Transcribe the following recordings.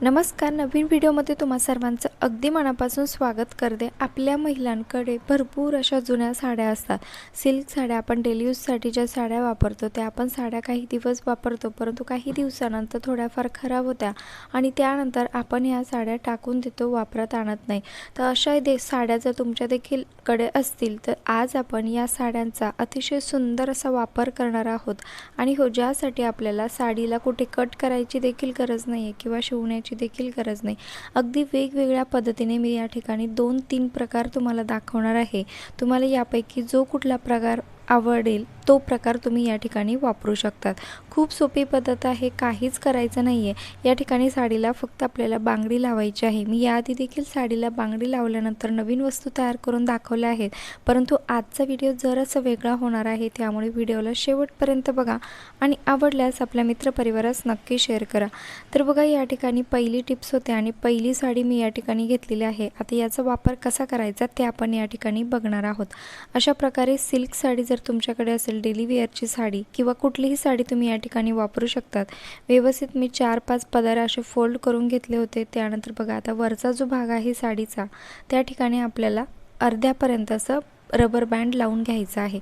नमस्कार. नवीन व्हिडिओमध्ये तुम्हा सर्वांचं अगदी मनापासून स्वागत करते. आपल्या महिलांकडे भरपूर अशा जुन्या साड्या असतात. सिल्क साड्या, आपण डेली यूजसाठी ज्या साड्या वापरतो त्या आपण साड्या काही दिवस वापरतो, परंतु काही दिवसानंतर थोड्याफार खराब होत्या आणि त्यानंतर आपण या साड्या टाकून देतो, वापरात आणत नाही. तर अशा साड्या जर तुमच्या देखील कडे असतील तर आज आपण या साड्यांचा अतिशय सुंदर असा वापर करणार आहोत. आणि हो, ज्यासाठी आपल्याला साडीला कुठे कट करायची देखील गरज नाही आहे किंवा शिवण्याची देखील गरज नाही. अगदी वेगवेगळ्या पद्धतीने मी या ठिकाणी 2-3 प्रकार तुम्हाला दाखवणार आहे. तुम्हाला यापैकी जो कुठला प्रकार आवडेल तो प्रकार तुम्ही या ठिकाणी वापरू शकतात. खूप सोपी पद्धत आहे, काहीच करायचं नाही आहे. या ठिकाणी साडीला फक्त आपल्याला बांगडी लावायची आहे. मी याआधी देखील साडीला बांगडी लावल्यानंतर नवीन वस्तू तयार करून दाखवल्या आहेत, परंतु आजचा व्हिडिओ जरासा वेगळा होणार आहे. त्यामुळे व्हिडिओला शेवटपर्यंत बघा आणि आवडल्यास आपल्या मित्रपरिवारास नक्की शेअर करा. तर बघा, या ठिकाणी पहिली टिप्स होते आणि पहिली साडी मी या ठिकाणी घेतलेली आहे. आता याचा वापर कसा करायचा ते आपण या ठिकाणी बघणार आहोत. अशा प्रकारे सिल्क साडी जर तुमच्याकडे असेल, डेली वेअरची साडी किंवा कुठलीही साडी तुम्ही या ठिकाणी वापरू शकतात. व्यवस्थित मी 4-5 पदर असे फोल्ड करून घेतले होते. त्यानंतर बघा, आता वरचा जो भाग आहे साडीचा त्या ठिकाणी आपल्याला अर्ध्यापर्यंत असं रबर बँड लावून घ्यायचा आहे.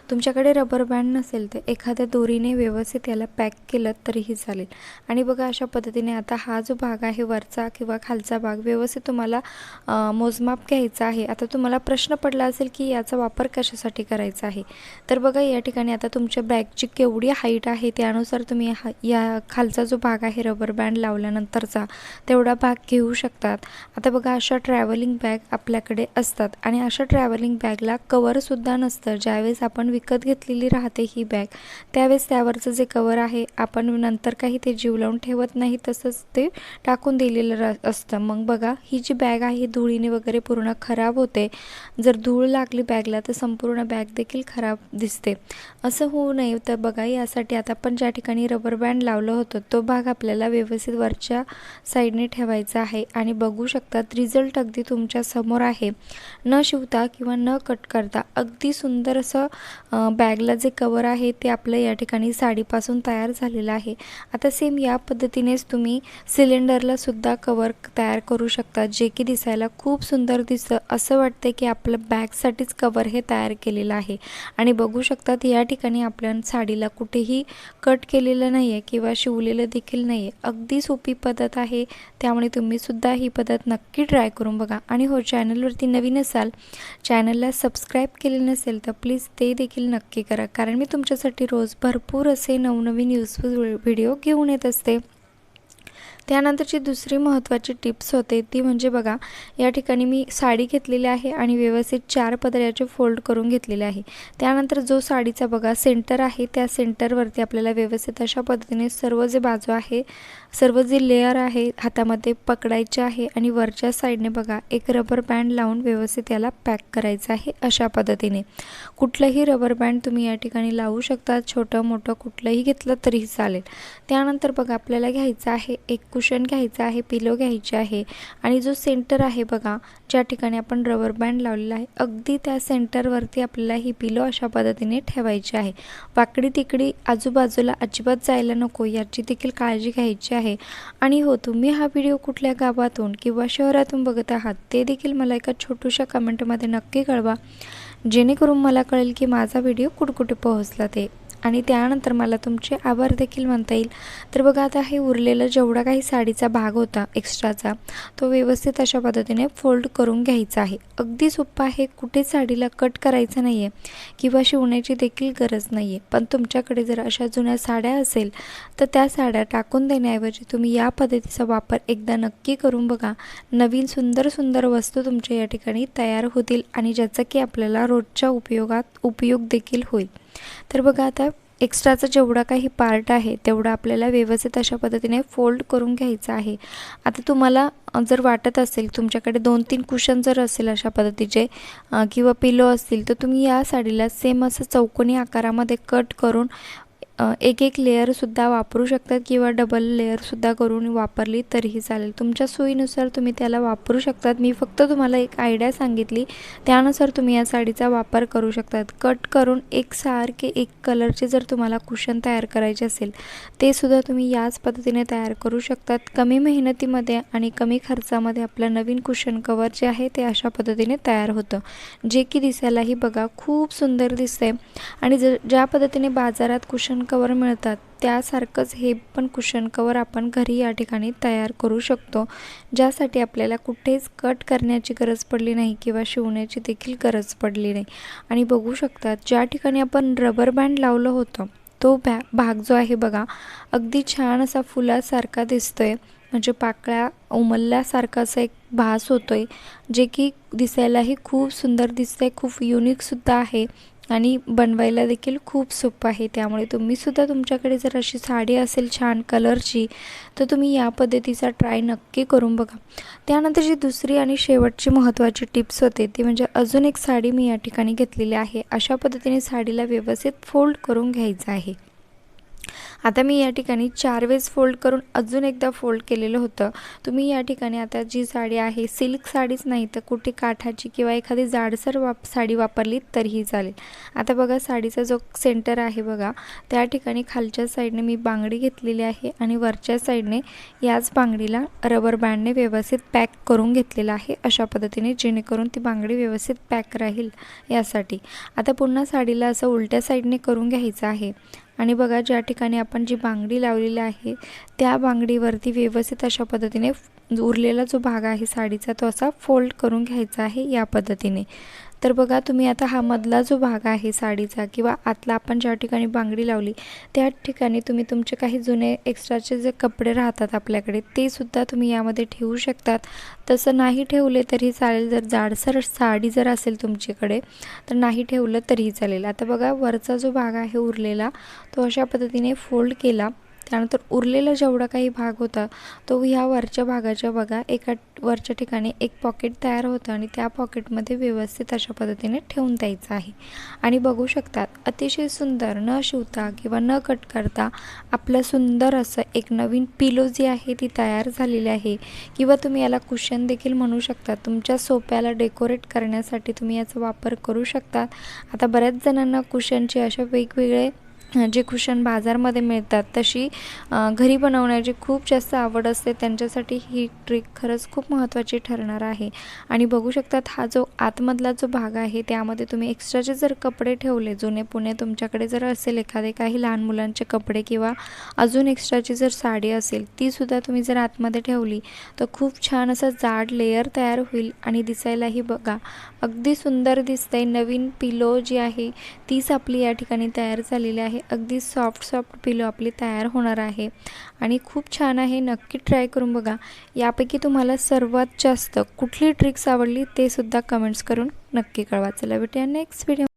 तुमच्याकडे रबर बँड नसेल तर एखाद्या दोरीने व्यवस्थित याला पॅक केलं तरीही चालेल. आणि बघा, अशा पद्धतीने आता हा जो भाग आहे वरचा किंवा खालचा भाग व्यवस्थित तुम्हाला मोजमाप घ्यायचा आहे. आता तुम्हाला प्रश्न पडला असेल की याचा वापर कशासाठी करायचा आहे. तर बघा, या ठिकाणी आता तुमच्या बॅगची केवढी हाईट आहे त्यानुसार तुम्ही या खालचा जो भाग आहे रबर बँड लावल्यानंतरचा तेवढा भाग घेऊ शकतात. आता बघा, अशा ट्रॅव्हलिंग बॅग आपल्याकडे असतात आणि अशा ट्रॅव्हलिंग बॅगला कवरसुद्धा नसतं. ज्यावेळेस आपण विकत घेतलेली राहते ही बॅग, त्यावेळेस त्यावरचं जे कवर आहे आपण नंतर काही ते जीव लावून ठेवत नाही, तसंच ते टाकून दिलेलं असतं. मग बघा, ही जी बॅग आहे धुळीने वगैरे पूर्ण खराब होते. जर धूळ लागली बॅगला तर संपूर्ण बॅग देखील खराब दिसते. असं होऊ नये तर बघा, यासाठी आता आपण ज्या ठिकाणी रबर बँड लावलं होतं तो भाग आपल्याला व्यवस्थित वरच्या साईडने ठेवायचा आहे. आणि बघू शकतात रिझल्ट अगदी तुमच्या समोर आहे. न शिवता किंवा न कट करता अगदी सुंदर असं बॅगला जे कवर आहे ते आपलं या ठिकाणी साडीपासून तयार झालेलं आहे. आता सेम या पद्धतीनेच तुम्ही सिलेंडरला सुद्धा कवर तयार करू शकता, जे की दिसायला खूप सुंदर दिसतं. असं वाटतं की आपलं बॅगसाठीच कवर हे तयार केलेलं आहे. आणि बघू शकतात या ठिकाणी आपल्या साडीला कुठेही कट केलेलं नाही आहे किंवा शिवलेलं देखील नाही आहे. अगदी सोपी पद्धत आहे, त्यामुळे तुम्हीसुद्धा ही पद्धत नक्की ट्राय करून बघा. आणि हो, चॅनलवरती नवीन असाल, चॅनलला सबस्क्राईब केले नसेल तर प्लीज ते देखील नक्की करा, कारण मी तुमच्यासाठी रोज भरपूर असे नवनवीन युजफुल व्हिडिओ घेऊन येत असते. त्यानंतरची दुसरी महत्त्वाची टिप्स होते ती म्हणजे बघा, या ठिकाणी मी साडी घेतलेली आहे आणि व्यवस्थित 4 पदर याचे फोल्ड करून घेतलेले आहे. त्यानंतर जो साडीचा बघा सेंटर आहे त्या सेंटरवरती आपल्याला व्यवस्थित अशा पद्धतीने सर्व जे बाजू आहे, सर्व जे लेयर आहे हातामध्ये पकडायचे आहे आणि वरच्या साईडने बघा एक रबर बँड लावून व्यवस्थित याला पॅक करायचं आहे. अशा पद्धतीने कुठलंही रबर बँड तुम्ही या ठिकाणी लावू शकता, छोटं मोठं कुठलंही घेतलं तरीही चालेल. त्यानंतर बघा, आपल्याला घ्यायचं आहे एक कुशन घ्यायचं आहे, पिलो घ्यायची आहे आणि जो सेंटर आहे बघा, ज्या ठिकाणी आपण रबर बँड लावलेला आहे अगदी त्या सेंटरवरती आपल्याला ही पिलो अशा पद्धतीने ठेवायची आहे. वाकडी तिकडी आजूबाजूला अजिबात जायला नको याची देखील काळजी घ्यायची आहे. आणि हो, तुम्ही हा व्हिडिओ कुठल्या गावातून किंवा शहरातून बघत आहात ते देखील मला एका छोट्याशा कमेंटमध्ये नक्की कळवा, जेणेकरून मला कळेल की माझा व्हिडिओ कुठे पोहोचला ते, आणि त्यानंतर मला तुमचे आभार देखील म्हणता येईल. तर बघा, आता हे उरलेलं जेवढा काही साडीचा भाग होता एक्स्ट्राचा तो व्यवस्थित अशा पद्धतीने फोल्ड करून घ्यायचा आहे. अगदी सोपं आहे, कुठे साडीला कट करायचं नाही आहे किंवा शिवण्याची देखील गरज नाही आहे. पण तुमच्याकडे जर अशा जुन्या साड्या असेल तर त्या साड्या टाकून देण्याऐवजी तुम्ही या पद्धतीचा वापर एकदा नक्की करून बघा. नवीन सुंदर वस्तू तुमच्या या ठिकाणी तयार होतील आणि ज्याचा की आपल्याला रोजच्या उपयोग देखील होईल. तर बघा, आता एक्स्ट्राचा जेवढा काही पार्ट आहे तेवढा आपल्याला व्यवस्थित अशा पद्धतीने फोल्ड करून घ्यायचा आहे. आता तुम्हाला जर वाटत असेल तुमच्याकडे 2-3 कुशन जर असेल अशा पद्धतीचे किंवा पिलो असतील तर तुम्ही या साडीला सेम असं चौकोनी आकारामध्ये कट करून एक एक लेअरसुद्धा वापरू शकतात किंवा डबल लेअरसुद्धा करून वापरली तरीही चालेल. तुमच्या सोयीनुसार तुम्ही त्याला वापरू शकतात. मी फक्त तुम्हाला एक आयडिया सांगितली, त्यानुसार तुम्ही या साडीचा वापर करू शकतात. कट करून एकसारखे एक कलरचे जर तुम्हाला कुशन तयार करायचे असेल, ते सुद्धा तुम्ही याच पद्धतीने तयार करू शकतात. कमी मेहनतीमध्ये आणि कमी खर्चामध्ये आपलं नवीन कुशन कवर जे आहे ते अशा पद्धतीने तयार होतं, जे की दिसायलाही बघा खूप सुंदर दिसते. आणि ज्या पद्धतीने बाजारात कुशन कवर मिळतात त्यासारखंच हे पण कुशन कवर आपण घरी या ठिकाणी तयार करू शकतो, ज्यासाठी आपल्याला कुठेच कट करण्याची गरज पडली नाही किंवा शिवण्याची देखील गरज पडली नाही. आणि बघू शकतात ज्या ठिकाणी आपण रबर बँड लावलं होतं तो भाग जो आहे बघा अगदी छान असा फुलासारखा दिसतोय, म्हणजे पाकळ्या उमलल्यासारखा असा एक भास होतोय, जे की दिसायलाही खूप सुंदर दिसतंय, खूप युनिकसुद्धा आहे आणि बनवायला देखील खूप सोपं आहे. त्यामुळे तुम्हीसुद्धा तुमच्याकडे जर अशी साडी असेल छान कलरची, तर तुम्ही या पद्धतीचा ट्राय नक्की करून बघा. त्यानंतर जी दुसरी आणि शेवटची महत्त्वाची टिप्स होते ती म्हणजे अजून एक साडी मी या ठिकाणी घेतलेली आहे. अशा पद्धतीने साडीला व्यवस्थित फोल्ड करून घ्यायचं आहे. आता मी या ठिकाणी 4 वेळेस फोल्ड करून अजून एकदा फोल्ड केलेलं होतं. तुम्ही या ठिकाणी आता जी साडी आहे सिल्क साडीच नाही तर कुठे काठाची किंवा एखादी जाडसर साडी वापरली तरीही चालेल. आता बघा साडीचा जो सेंटर आहे बघा, त्या ठिकाणी खालच्या साईडने मी बांगडी घेतलेली आहे आणि वरच्या साईडने याच बांगडीला रबर बँडने व्यवस्थित पॅक करून घेतलेलं आहे अशा पद्धतीने, जेणेकरून ती बांगडी व्यवस्थित पॅक राहील यासाठी. आता पुन्हा साडीला असं उलट्या साईडने करून घ्यायचं आहे आणि बघा ज्या ठिकाणी आपण जी बांगडी लावलेली आहे त्या बांगडीवरती व्यवस्थित अशा पद्धतीने उरलेला जो भाग आहे साडीचा तो असा फोल्ड करून घ्यायचा आहे या पद्धतीने. तर बघा तुम्ही आता हा मधला जो भाग आहे साडीचा किंवा आतला आपण ज्या ठिकाणी बांगडी लावली त्या ठिकाणी तुम्ही तुमचे काही जुने एक्स्ट्राचे जे कपडे राहतात आपल्याकडे ते सुद्धा तुम्ही यामध्ये ठेवू शकतात. तसं नाही ठेवले तरी चालेल, जर जाडसर साडी जर असेल तुमच्याकडे तर नाही ठेवलं तरीही चालेल. आता बघा वरचा जो भाग आहे उरलेला तो अशा पद्धतीने फोल्ड केला. त्यानंतर उरलेला जेवढा काही भाग होता तो ह्या वरच्या भागाच्या बघा एका वरच्या ठिकाणी एक पॉकेट तयार होतं आणि त्या पॉकेटमध्ये व्यवस्थित अशा पद्धतीने ठेवून द्यायचं आहे. आणि बघू शकतात अतिशय सुंदर न शिवता किंवा न कट करता आपलं सुंदर असं एक नवीन पिलो जी आहे ती तयार झालेली आहे, किंवा तुम्ही याला कुशन देखील म्हणू शकता. तुमच्या सोफ्याला डेकोरेट करण्यासाठी तुम्ही याचा वापर करू शकतात. आता बऱ्याच जणांना कुशनचे अशा वेगवेगळे जे कुशन बाजारमध्ये मिळतात तशी घरी बनवण्याची खूप जास्त आवड असते, त्यांच्यासाठी ही ट्रिक खरंच खूप महत्त्वाची ठरणार आहे. आणि बघू शकतात हा जो आतमधला जो भाग आहे त्यामध्ये तुम्ही एक्स्ट्राचे जर कपडे ठेवले जुने पुणे तुमच्याकडे जर असेल एखादे काही लहान मुलांचे कपडे किंवा अजून एक्स्ट्राची जर साडी असेल तीसुद्धा तुम्ही जर आतमध्ये ठेवली तर खूप छान असं जाड लेयर तयार होईल आणि दिसायलाही बघा अगदी सुंदर दिसतंय. नवीन पिलो जी आहे तीच आपली या ठिकाणी तयार झालेली आहे. अगदी सॉफ्ट पिलो आपली तयार होणार आहे आणि खूप छान आहे. नक्की ट्राय करून बघा. यापैकी तुम्हाला सर्वात जास्त कुठली ट्रिक्स आवडली ते सुद्धा कमेंट्स करून नक्की कळवा. चला भेटूया नेक्स्ट व्हिडिओ.